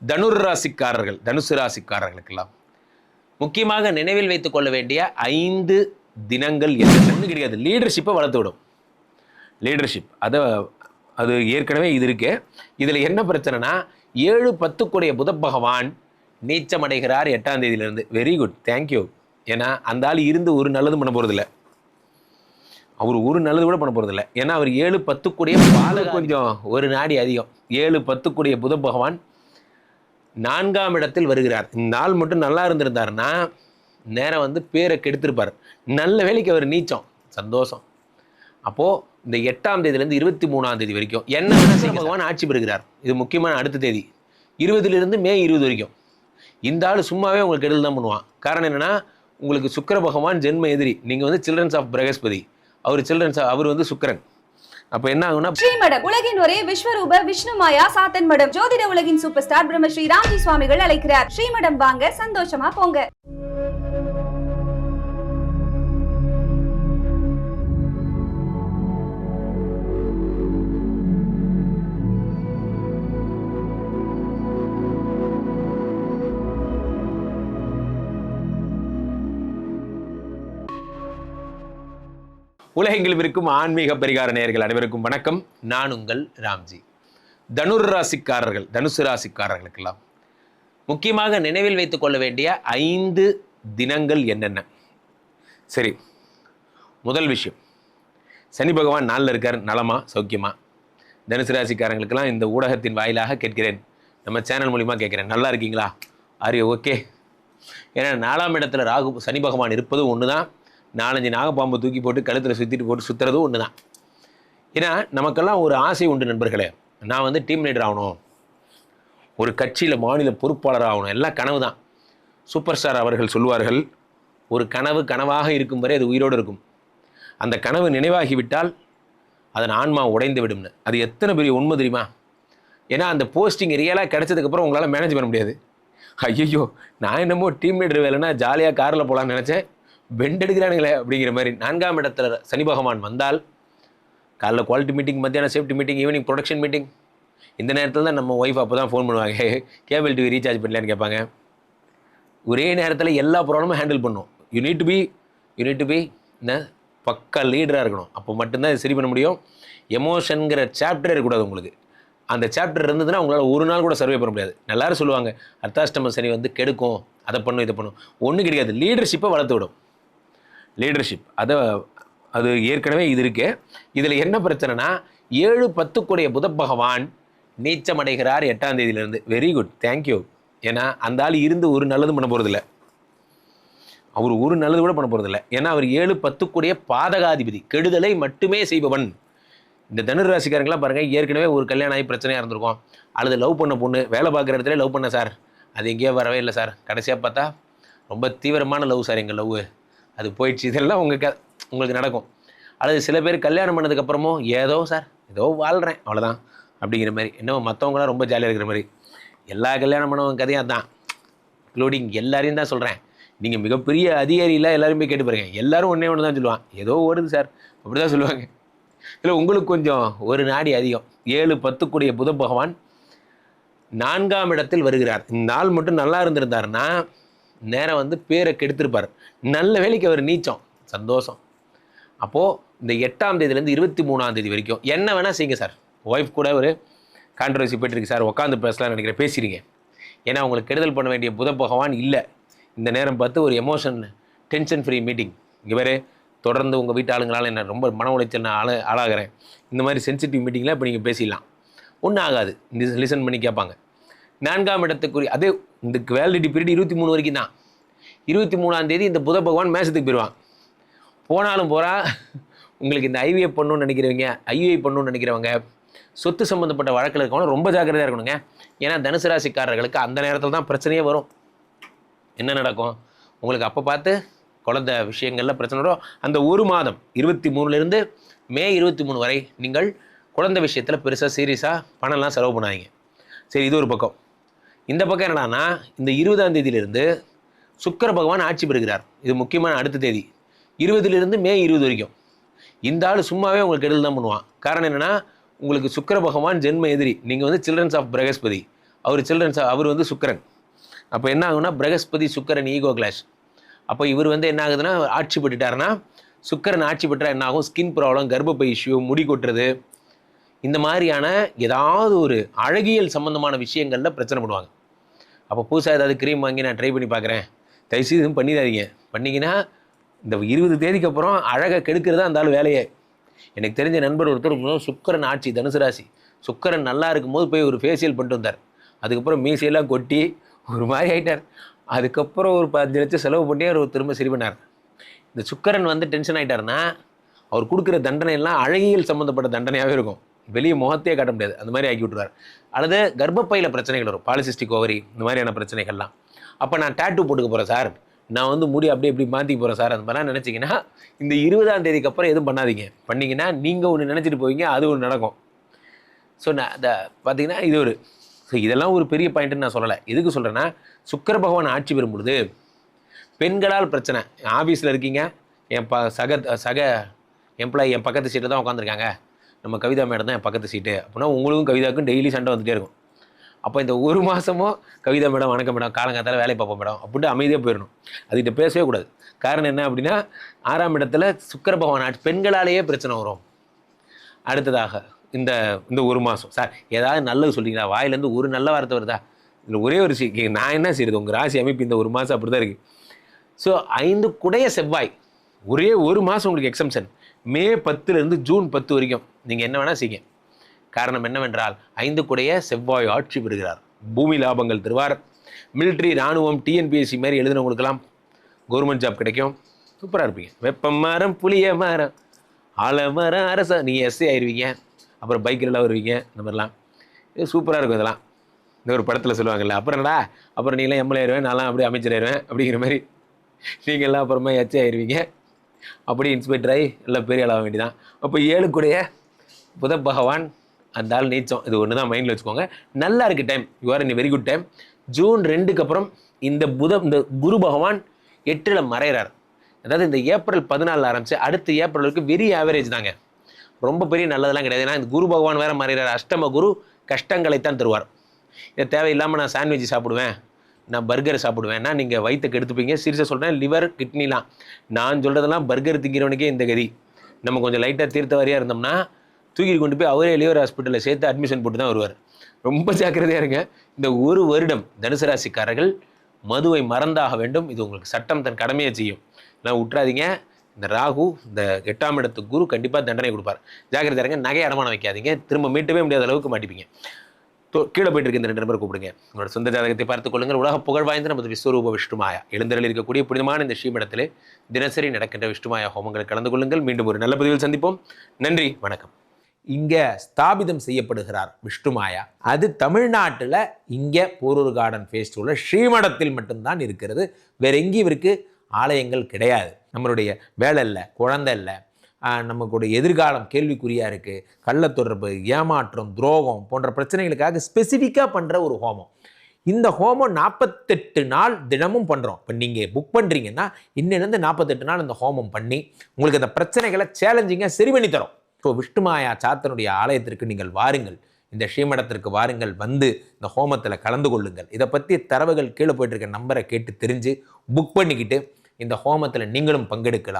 தனுசு ராசிக்காரர்களுக்கெல்லாம் முக்கியமாக நினைவில் வைத்துக் கொள்ள வேண்டிய 5 தினங்கள் என்ன கிடையாது. லீடர்ஷிப்பை வளர்த்து விடும். லீடர்ஷிப் அது ஏற்கனவே இது இருக்கு. இதில் என்ன பிரச்சனைனா 7-10 கூடிய புத பகவான் நீச்சமடைகிறார் 8ஆம் தேதியிலிருந்து. Very good, thank you. ஏன்னா அந்த ஆள் இருந்து ஒரு நல்லதும் பண்ண போகிறதில்ல. அவர் ஒரு நல்லது கூட பண்ண போகிறதில்ல. ஏன்னா அவர் 7-10 கூடிய கொஞ்சம் ஒரு நாடி அதிகம். 7-10 கூடிய புத பகவான் 4ஆம் இடத்தில் வருகிறார். இந்த ஆள் மட்டும் நல்லா இருந்திருந்தாருன்னா நேரம் பேரை கெடுத்திருப்பார். நல்ல வேலைக்கு அவர் நீச்சம், சந்தோஷம். அப்போது இந்த 8ஆம் தேதியிலேருந்து 23ஆம் தேதி வரைக்கும் என்ன பகவான் ஆட்சி பெறுகிறார். இது முக்கியமான அடுத்த தேதி 20லிருந்து மே 20 வரைக்கும். இந்த ஆள் சும்மாவே உங்களுக்கு கெடுதல் தான் பண்ணுவான். காரணம் என்னென்னா, உங்களுக்கு சுக்கிர பகவான் ஜென்ம எதிரி. நீங்கள் சில்ட்ரன்ஸ் ஆஃப் பிரகஸ்பதி, அவர் சுக்கிரன். அப்ப என்ன ஆகும்னா, ஸ்ரீமடம் உலகின் ஒரே விஸ்வரூப விஷ்ணு மாயா சாத்தன் மடம் ஜோதிட உலகின் சூப்பர் ஸ்டார் பிரம்மஸ்ரீ ராம்ஜி சுவாமிகள் அழைக்கிறார். ஸ்ரீமடம் வாங்க, சந்தோஷமா போங்க. உலகெங்கிலும் இருக்கும் ஆன்மீக பரிகார நேயர்கள் அனைவருக்கும் வணக்கம். நான் உங்கள் ராம்ஜி. தனுசு ராசிக்காரர்களுக்கெல்லாம் முக்கியமாக நினைவில் வைத்துக் கொள்ள வேண்டிய 5 தினங்கள் என்னென்ன? சரி, முதல் விஷயம், சனி பகவான் 4ல் இருக்கார். நலமா, சௌக்கியமா? தனுசு ராசிக்காரங்களுக்கெல்லாம் இந்த ஊடகத்தின் வாயிலாக கேட்கிறேன், நம்ம சேனல் மூலிமா கேட்குறேன், நல்லா இருக்கீங்களா? ஆரியா ஓகே? ஏன்னா 4ஆம் இடத்துல சனி பகவான் இருப்பதும் ஒன்று தான். 4-5 நாகப்பாம்பு தூக்கி போட்டு கழுத்தில் சுற்றுறதும் ஒன்று தான். ஏன்னா நமக்கெல்லாம் ஒரு ஆசை உண்டு நண்பர்களே. நான் டீம் லீடர் ஆகணும், ஒரு கட்சியில் மாநில பொறுப்பாளர் ஆகணும், எல்லாம் கனவு தான். சூப்பர் ஸ்டார் அவர்கள் சொல்லுவார்கள், ஒரு கனவு கனவாக இருக்கும் வரை அது உயிரோடு இருக்கும். அந்த கனவு நினைவாகிவிட்டால் அதன் ஆன்மா உடைந்து விடும்னு. அது எத்தனை பெரிய உண்மை தெரியுமா? ஏன்னா அந்த போஸ்டிங் ரியலாக கிடைச்சதுக்கப்புறம் உங்களால் மேனேஜ் பண்ண முடியாது. ஐயோ, நான் என்னமோ டீம் லீடர் வேலைன்னா ஜாலியாக காரில் போகலான்னு நினச்சேன், பெண்ட் எடுக்கிறானுங்களே அப்படிங்கிற மாதிரி. 4ஆம் இடத்துல சனி பகவான் வந்தால் காலைல குவாலிட்டி மீட்டிங், மத்தியானம் safety meeting, evening production meeting. இந்த நேரத்தில் தான் நம்ம ஒய்ஃப் அப்போ தான் ஃபோன் பண்ணுவாங்க, கேபிள் டிவி ரீசார்ஜ் பண்ணலான்னு கேட்பாங்க. ஒரே நேரத்தில் எல்லா ப்ராப்ளமும் ஹேண்டில் பண்ணும். யூ நீட் டு பி என்ன பக்கா லீடராக இருக்கணும். அப்போ மட்டும்தான் இது சரி பண்ண முடியும். எமோஷனுங்கிற சாப்டரே இருக்கக்கூடாது உங்களுக்கு. அந்த சாப்டர் இருந்ததுன்னா உங்களால் ஒரு நாள் கூட சர்வே பண்ண முடியாது. எல்லாரும் சொல்லுவாங்க அர்த்தாஷ்டம சனி கெடுக்கும், அதை பண்ணும் இதை பண்ணும். ஒன்றும் கிடையாது. லீடர்ஷிப்பை வளர்த்து விடும். லீடர்ஷிப் அது ஏற்கனவே இது இருக்கு. இதில் என்ன பிரச்சனைனா 7-10 கூடிய புத பகவான் நீச்சமடைகிறார் 8ஆம் தேதியிலிருந்து. Very good, thank you. ஏன்னா அந்த ஆள் இருந்து ஒரு நல்லதும் பண்ண போகிறதில்ல. அவர் ஒரு நல்லது கூட பண்ண போகிறதில்ல. ஏன்னா அவர் 7-10 கூடிய பாதகாதிபதி, கெடுதலை மட்டுமே செய்பவன். இந்த தனுர் ராசிக்காரங்களாம் பாருங்கள், ஏற்கனவே ஒரு கல்யாணம் ஆகி பிரச்சனையாக இருந்திருக்கும். அல்லது லவ் பண்ண பொண்ணு வேலை பார்க்குற இடத்துல லவ் பண்ண சார், அது எங்கேயோ வரவே இல்லை சார், கடைசியாக பார்த்தா ரொம்ப தீவிரமான லவ் சார், எங்கள் லவ் அது போயிடுச்சு. இதெல்லாம் உங்களுக்கு நடக்கும். அல்லது சில பேர் கல்யாணம் பண்ணதுக்கப்புறமோ ஏதோ சார் ஏதோ வாழ்கிறேன் அவ்வளோதான் அப்படிங்கிற மாதிரி, என்னவோ மற்றவங்களாம் ரொம்ப ஜாலியாக இருக்கிற மாதிரி. எல்லா கல்யாணம் பண்ணவங்க கதையாக தான், இன்க்ளூடிங் எல்லாரையும் தான் சொல்கிறேன். நீங்கள் மிகப்பெரிய அதிகாரியில் எல்லாரும் போய் கேட்டு பாருங்க, எல்லோரும் ஒன்று தான் சொல்லுவான், ஏதோ ஓடுது சார் அப்படி தான் சொல்லுவாங்க. இல்லை உங்களுக்கு கொஞ்சம் ஒரு நாடி அதிகம். 7-10 கூடிய புத பகவான் 4ஆம் இடத்தில் வருகிறார். இந்த ஆள் மட்டும் நல்லா இருந்திருந்தாருன்னா நேரம் பேரை கெடுத்திருப்பார். நல்ல வேலைக்கு அவர் நீச்சம், சந்தோஷம். அப்போது இந்த 8ஆம் தேதியிலேருந்து 23ஆம் தேதி வரைக்கும் என்ன வேணால் செய்யுங்க சார். ஒய்ஃப் கூட ஒரு கான்ட்ரவர்சி போய்ட்டுருக்கு சார், உட்காந்து பேசலாம்னு நினைக்கிறேன், பேசிடுங்க. ஏன்னா உங்களுக்கு கெடுதல் பண்ண வேண்டிய புத பகவான் இல்லை. இந்த நேரம் பார்த்து ஒரு டென்ஷன் ஃப்ரீ மீட்டிங். இங்கே வேறு தொடர்ந்து உங்கள் வீட்டு ஆளுங்களால் என்ன ரொம்ப மன உளைச்சல் நான் ஆளாகிறேன். இந்த மாதிரி சென்சிட்டிவ் மீட்டிங்கில் இப்போ நீங்கள் பேசிடலாம், ஒன்றும் ஆகாது. லிசன் பண்ணி கேட்பாங்க. 4ஆம் இடத்துக்குரிய அதே இந்த வேலிடிட்டி பீரியட் 23 வரைக்கும் தான். 23ஆம் தேதி இந்த புத பகவான் மேசத்துக்கு போயிடுவான். போனாலும் போகிறா. உங்களுக்கு இந்த ஐவிஎஃப் பண்ணணும்னு நினைக்கிறவங்க, ஐயுஐ பண்ணணும்னு நினைக்கிறவங்க, சொத்து சம்மந்தப்பட்ட வழக்கில் இருக்கவங்க ரொம்ப ஜாக்கிரதையாக இருக்கணுங்க. ஏன்னா தனுசு ராசிக்காரர்களுக்கு அந்த நேரத்தில் தான் பிரச்சனையே வரும். என்ன நடக்கும் உங்களுக்கு அப்போ பார்த்து குழந்தை விஷயங்களில் பிரச்சனை வரும். அந்த ஒரு மாதம் 23லேருந்து மே 23 வரை நீங்கள் குழந்தை விஷயத்தில் பெருசாக சீரியஸாக பணம்லாம் செலவு பண்ணாதீங்க. சரி, இது ஒரு பக்கம். இந்த பக்கம் என்னடானா, இந்த 20ஆம் தேதியிலிருந்து சுக்கிர பகவான் ஆட்சி பெறுகிறார். இது முக்கியமான அடுத்த தேதி 20லிருந்து மே 20 வரைக்கும். இந்த ஆள் சும்மாவே உங்களுக்கு கெடுதல் தான் பண்ணுவான். காரணம் என்னென்னா, உங்களுக்கு சுக்கிர பகவான் ஜென்ம எதிரி. நீங்கள் சில்ட்ரன்ஸ் ஆஃப் பிரகஸ்பதி, அவர் சில்ட்ரன்ஸ், அவர் வந்து சுக்கிரன். அப்போ என்ன ஆகும்னா பிரகஸ்பதி சுக்கிரன் ஈகோ கிளாஷ். அப்போ இவர் வந்து என்ன ஆகுதுன்னா ஆட்சி பெற்றுட்டாருன்னா, சுக்கிரன் ஆட்சி பெற்றா என்ன ஆகும், ஸ்கின் ப்ராப்ளம், கர்ப்பப்பை இஷ்யூ, முடி கொட்டுறது, இந்த மாதிரியான ஏதாவது ஒரு அழகியல் சம்பந்தமான விஷயங்களில் பிரச்சனை பண்ணுவாங்க. அப்போ புதுசாக ஏதாவது க்ரீம் வாங்கி நான் ட்ரை பண்ணி பார்க்குறேன், தயவுசெய்து இதுவும் பண்ணிடாதீங்க. பண்ணிங்கன்னா இந்த 20 தேதிக்கு அப்புறம் அழகை கெடுக்கிறது அந்த ஆள் வேலையே. எனக்கு தெரிஞ்ச நண்பர் ஒருத்தர் சுக்கிரன் ஆட்சி தனுசு ராசி, சுக்கிரன் நல்லா இருக்கும்போது போய் ஒரு ஃபேஷியல் பண்ணிட்டு வந்தார். அதுக்கப்புறம் மீசையெல்லாம் கொட்டி ஒரு மாதிரி ஆகிட்டார். அதுக்கப்புறம் ஒரு 15 லட்சம் செலவு பண்ணி அவர் திரும்ப சரி பண்ணார். இந்த சுக்கிரன் வந்து டென்ஷன் ஆகிட்டாருன்னா அவர் கொடுக்குற தண்டனை எல்லாம் அழகியல் சம்மந்தப்பட்ட தண்டனையாகவே இருக்கும், வெளியே முகத்தையே காட்ட முடியாது, அந்த மாதிரி ஆக்கி விட்டுருவார். அல்லது கர்ப்பப்பையில் பிரச்சனைகள் வரும், பாலிசிஸ்டிக் ஓவரி, இந்த மாதிரியான பிரச்சனைகள்லாம். அப்போ நான் டேட்டூ போட்டுக்க போகிறேன் சார், நான் வந்து முடி அப்படி இப்படி மாற்றிக்க போகிறேன் சார், அந்த மாதிரிலாம் நினச்சிங்கன்னா இந்த 20ஆம் தேதிக்கு அப்புறம் எதுவும் பண்ணாதீங்க. பண்ணிங்கன்னா நீங்கள் ஒன்று நினச்சிட்டு போவீங்க, அது ஒன்று நடக்கும். ஸோ நான் அதை பார்த்தீங்கன்னா இது ஒரு இதெல்லாம் ஒரு பெரிய பாயிண்ட்டுன்னு நான் சொல்லலை. எதுக்கு சொல்கிறேன்னா, சுக்கிர பகவான் ஆட்சி பெறும் பொழுது பெண்களால் பிரச்சனை. ஆஃபீஸில் இருக்கீங்க, என் சக எம்ப்ளாயி என் பக்கத்து சீட்டில் தான் உட்காந்துருக்காங்க, நம்ம கவிதா மேடம் தான் என் பக்கத்து சீட்டு அப்படின்னா உங்களுக்கும் கவிதாவுக்கும் டெய்லி சண்டை வந்துகிட்டே இருக்கும். அப்போ இந்த ஒரு மாதமும் கவிதா மேடம் வணக்கம் மேடம், காலங்காத்தால வேலை பார்ப்போம் மேடம் அப்படின்ட்டு அமைதியாக போயிடணும். அதுக்கிட்ட பேசவே கூடாது. காரணம் என்ன அப்படின்னா, 6ஆம் இடத்துல சுக்கிர பகவான் ஆட்சி, பெண்களாலேயே பிரச்சனை வரும். அடுத்ததாக இந்த இந்த ஒரு மாதம் சார் ஏதாவது நல்லது சொல்லிங்களா, வாயிலேருந்து ஒரு நல்ல வார்த்தை வருதா, இதில் ஒரே ஒரு நான் என்ன செய்யுது, உங்கள் ராசி அமைப்பு இந்த ஒரு மாதம் அப்படி தான் இருக்குது. ஸோ 5 குடைய செவ்வாய், ஒரே ஒரு மாதம் உங்களுக்கு எக்ஸம்ஷன், மே 10லேருந்து ஜூன் 10 வரைக்கும் நீங்கள் என்ன வேணால் செய்யுங்க. காரணம் என்னவென்றால் 5 குடைய செவ்வாய் ஆட்சி பெறுகிறார். பூமி லாபங்கள் தருவார். மிலிட்ரி, இராணுவம், டிஎன்பிஎஸ்சி மாதிரி எழுதுனவங்களுக்கெல்லாம் கவர்மெண்ட் ஜாப் கிடைக்கும். சூப்பராக இருப்பீங்க. வெப்பம் மரம், புளிய மரம், ஆலமரம், அரச, நீங்கள் எஸ்ஏ ஆயிடுவீங்க. அப்புறம் பைக்கிலலாம் வருவீங்க. இந்த மாதிரிலாம் இது சூப்பராக இருக்கும். இதெல்லாம் இந்த ஒரு படத்தில் சொல்லுவாங்கல்ல, அப்புறம் என்னடா அப்புறம் நீலாம் எம்எல்ஏ ஆயிடுவேன், நான்லாம் அப்படியே அமைச்சர் ஆயிடுவேன் அப்படிங்கிற மாதிரி நீங்கள்லாம் அப்புறமா எச்ஏ ஆயிடுவீங்க. அப்படி இன்ஸ்பெக்டர் ஆகி எல்லாம் பெரிய ஆளாக வேண்டியதான். அப்போ 7 கூடைய புத பகவான் அந்த ஆள் நீச்சம். இது ஒன்று தான் மைண்டில் வச்சுக்கோங்க. நல்லா இருக்குது time, you are in very good time. June 2க்கு அப்புறம் இந்த குரு பகவான் 8ல் மறைகிறார். அதாவது இந்த ஏப்ரல் 14 ஆரம்பிச்சு அடுத்த ஏப்ரல் வரைக்கும் வெரி ஆவரேஜ் தாங்க, ரொம்ப பெரிய நல்லதெல்லாம் கிடையாது. ஏன்னா இந்த குரு பகவான் வேறு மறைகிறார். அஷ்டம குரு கஷ்டங்களைத்தான் தருவார். இதை தேவையில்லாமல் நான் சாண்ட்விச் சாப்பிடுவேன், நான் பர்கர் சாப்பிடுவேன்னா நீங்கள் வயிற்றுக்கு எடுத்துப்பீங்க. சீரியஸாக சொல்கிறேன், லிவர், கிட்னிலாம் நான் சொல்கிறதெல்லாம் பர்கர் திங்கிறவனுக்கே இந்த கதி. நம்ம கொஞ்சம் லைட்டாக தீர்த்த வரையாக இருந்தோம்னா தூக்கிட்டு கொண்டு போய் அவரே லிவர் ஹாஸ்பிட்டலில் சேர்த்து அட்மிஷன் போட்டு தான் வருவார். ரொம்ப ஜாக்கிரதையாக இருங்க. இந்த ஒரு வருடம் தனுசு ராசிக்காரர்கள் மதுவை மறந்தாக வேண்டும். இது உங்களுக்கு சட்டம் தன் கடமையை செய்யும். நான் விட்டுறாதீங்க. இந்த ராகு, இந்த 8ஆம் இடத்து குரு கண்டிப்பாக தண்டனை கொடுப்பார். ஜாக்கிரதையாக இருங்க. நகை அடமானம் வைக்காதீங்க, திரும்ப மீட்டவே முடியாத அளவுக்கு மாட்டிப்பீங்க. கீழே போயிட்டு இருக்க இந்த 2 நம்பர் கூப்பிடுங்க. உங்களோட சொந்த ஜாதகத்தை பார்த்துக் கொள்ளுங்கள். உலக புகழ் வாய்ந்த நமது விஸ்வரூப விஷ்ணுமாயா எழுந்தரில் இருக்கக்கூடிய புனிதமான இந்த ஸ்ரீமடத்திலே தினசரி நடக்கின்ற விஷ்ணுமாயா ஹோமங்கள் கலந்து கொள்ளுங்கள். மீண்டும் ஒரு நல்ல பதிவில் சந்திப்போம். நன்றி, வணக்கம். இங்கே ஸ்தாபிதம் செய்யப்படுகிறார் விஷ்ணுமாயா. அது தமிழ்நாட்டில் இங்கே போரூர் கார்டன் ஃபேஸ் 2ல ஸ்ரீமடத்தில் மட்டும்தான் இருக்கிறது. வேற எங்கேயும் இவருக்கு ஆலயங்கள் கிடையாது. நம்மளுடைய வேலை இல்லை, குழந்தை இல்லை, நமக்குடைய எதிர்காலம் கேள்விக்குறியாக இருக்குது, கள்ள தொடர்பு, ஏமாற்றம், துரோகம் போன்ற பிரச்சனைகளுக்காக ஸ்பெசிஃபிக்காக பண்ணுற ஒரு ஹோமம். இந்த ஹோமம் 48 நாள் தினமும் பண்ணுறோம். இப்போ நீங்கள் புக் பண்ணுறீங்கன்னா இன்னிலிருந்து 48 நாள் இந்த ஹோமம் பண்ணி உங்களுக்கு அந்த பிரச்சனைகளை சேலஞ்சிங்காக சரி பண்ணி தரோம். ஸோ விஷ்ணுமாயா சாத்தனுடைய ஆலயத்திற்கு நீங்கள் வாருங்கள், இந்த ஸ்ரீமடத்திற்கு வாருங்கள், வந்து இந்த ஹோமத்தில் கலந்து கொள்ளுங்கள். இதை பற்றி தரவுகள் கீழே போயிட்டு இருக்க நம்பரை கேட்டு தெரிஞ்சு புக் பண்ணிக்கிட்டு இந்த ஹோமத்தில் நீங்களும் பங்கெடுக்கலாம்.